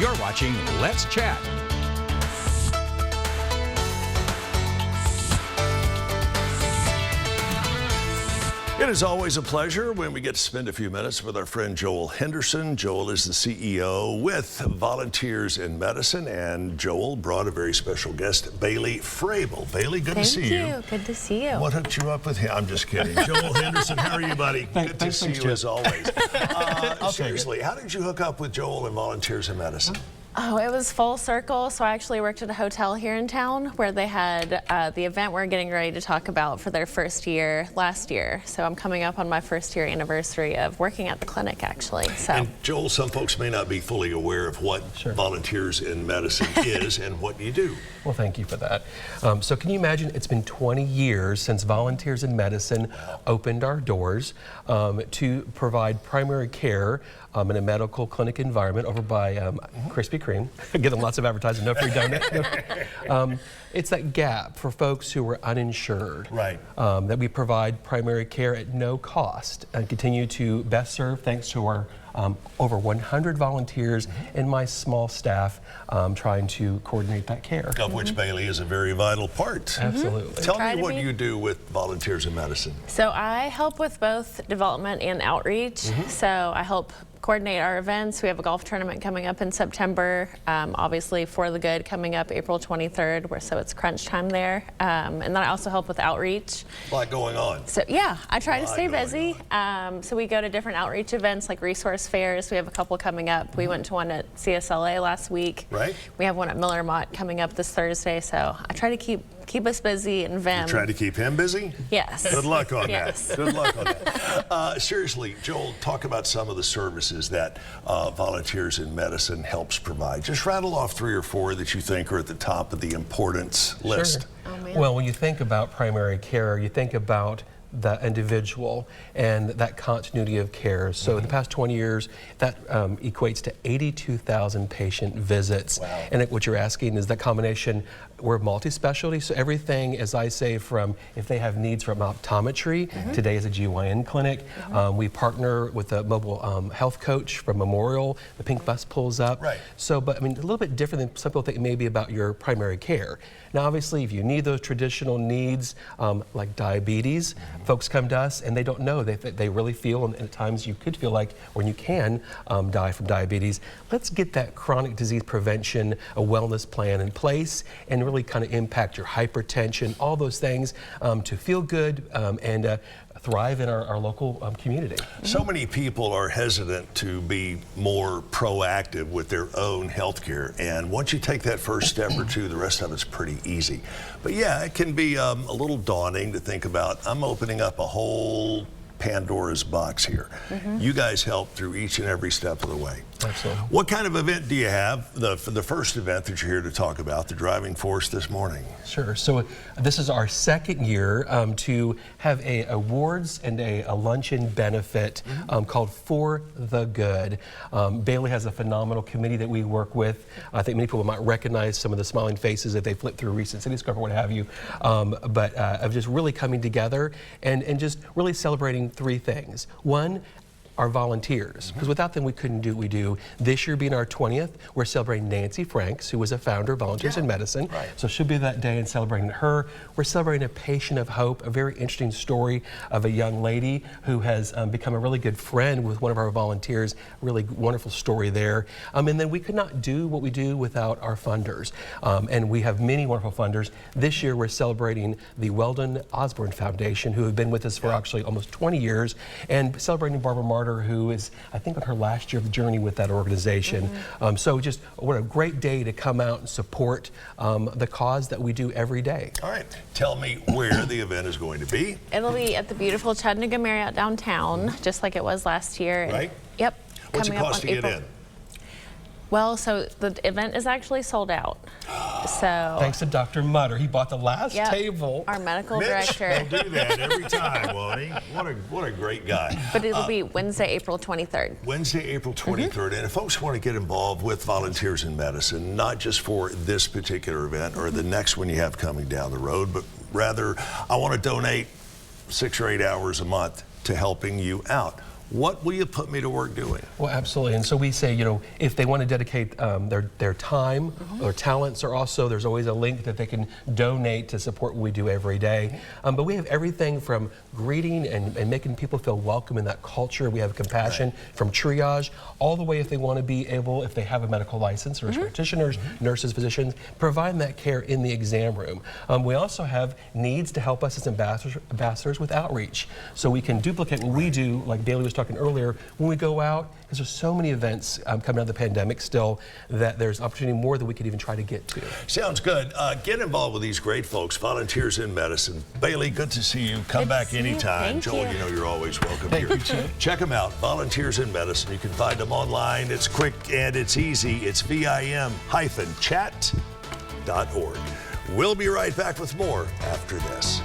You're watching Let's Chat. It is always a pleasure when we get to spend a few minutes with our friend Joel Henderson. Joel is the CEO with Volunteers in Medicine, and Joel brought a very special guest, Bailey Frabel. Bailey, good to see you. Thank you. Good to see you. What hooked you up with him? I'm just kidding. Joel Henderson, how are you, buddy? Good to see you as always. Seriously, how did you hook up with Joel and Volunteers in Medicine? Oh, it was full circle. So I actually worked at a hotel here in town where they had the event we're getting ready to talk about for their first year last year. So I'm coming up on my first year anniversary of working at the clinic, actually. So. And Joel, some folks may not be fully aware of what Volunteers in Medicine is and what you do. Well, thank you for that. So can you imagine, it's been 20 years since Volunteers in Medicine opened our doors to provide primary care in a medical clinic environment over by Krispy Kreme. Give them lots of advertising, no free donut. It's that gap for folks who are uninsured. Right. That we provide primary care at no cost and continue to best serve thanks to our over 100 volunteers and my small staff trying to coordinate that care. Of which Bailey is a very vital part. Absolutely. Tell me what you do with Volunteers in Medicine. So I help with both development and outreach. So I help coordinate our events. We have a golf tournament coming up in September, obviously For the Good coming up April 23rd, so it's crunch time there. And then I also help with outreach. A lot going on. So yeah, I try to stay busy. So we go to different outreach events like resource fairs. We have a couple coming up. We went to one at CSLA last week. Right. We have one at Miller Mott coming up this Thursday. So I try to keep us busy and Vim. You try to keep him busy? Yes. Good luck on Yes. that. Good luck on that. Seriously, Joel, talk about some of the services that Volunteers in Medicine helps provide. Just rattle off 3 or 4 that you think are at the top of the importance list. Oh, man. Well, when you think about primary care, you think about the individual and that continuity of care. So in the past 20 years, that equates to 82,000 patient visits. Wow. And what you're asking is that combination, we're multi-specialty, so everything, as I say, from if they have needs from optometry, today is a GYN clinic. We partner with a mobile health coach from Memorial. The pink bus pulls up. Right. So, but I mean, a little bit different than some people think maybe about your primary care. Now, obviously, if you need those traditional needs like diabetes, folks come to us and they don't know. They really feel, and at times you could feel like when you can die from diabetes. Let's get that chronic disease prevention, a wellness plan in place and really kind of impact your hypertension, all those things to feel good and thrive in our local community. So many people are hesitant to be more proactive with their own health care, and once you take that first step or two, the rest of it's pretty easy. But yeah, it can be a little daunting to think about, I'm opening up a whole Pandora's box here. You guys help through each and every step of the way. Absolutely. What kind of event do you have, the first event that you're here to talk about, the driving force this morning? Sure. So this is our second year to have a awards and a luncheon benefit called For the Good. Bailey has a phenomenal committee that we work with. I think many people might recognize some of the smiling faces if they flip through recent Cityscope or what have you. But of just really coming together and just really celebrating 3 things. One, our volunteers, because without them we couldn't do what we do. This year being our 20th, we're celebrating Nancy Franks, who was a founder of Volunteers in Medicine. Right. So she'll be that day and celebrating her. We're celebrating a patient of hope, a very interesting story of a young lady who has become a really good friend with one of our volunteers. Really wonderful story there. And then we could not do what we do without our funders. And we have many wonderful funders. This year we're celebrating the Weldon Osborne Foundation, who have been with us for actually almost 20 years, and celebrating Barbara Martyr, who is, I think, on her last year of journey with that organization. So just what a great day to come out and support the cause that we do every day. All right, tell me where the event is going to be. It'll be at the beautiful Chattanooga Marriott downtown, just like it was last year. Right. Yep. What's it cost to get in? Well, so the event is actually sold out. So Thanks to Dr. Mutter. He bought the last table. Our medical Mitch director. will do that every time, won't he? What a great guy. But it'll be Wednesday, April 23rd. Wednesday, April 23rd. And if folks want to get involved with Volunteers in Medicine, not just for this particular event or the next one you have coming down the road, but rather, I want to donate 6 or 8 hours a month to helping you out. what will you put me to work doing? Well, absolutely. And so we say, you know, if they want to dedicate their time or talents, or also there's always a link that they can donate to support what we do every day. But we have everything from greeting and making people feel welcome in that culture. We have compassion from triage all the way if they want to be able, if they have a medical license, nurse practitioners, nurses, physicians, providing that care in the exam room. We also have needs to help us as ambassadors with outreach. So we can duplicate what we do, like Bailey was talking earlier, when we go out, because there's so many events coming out of the pandemic still, that there's opportunity more than we could even try to get to. Sounds good. Get involved with these great folks, Volunteers in Medicine. Bailey, good to see you. Come back anytime. Joel, you know you're always welcome here. Check them out, Volunteers in Medicine. You can find them online. It's quick and it's easy. It's VIM-chat.org. We'll be right back with more after this.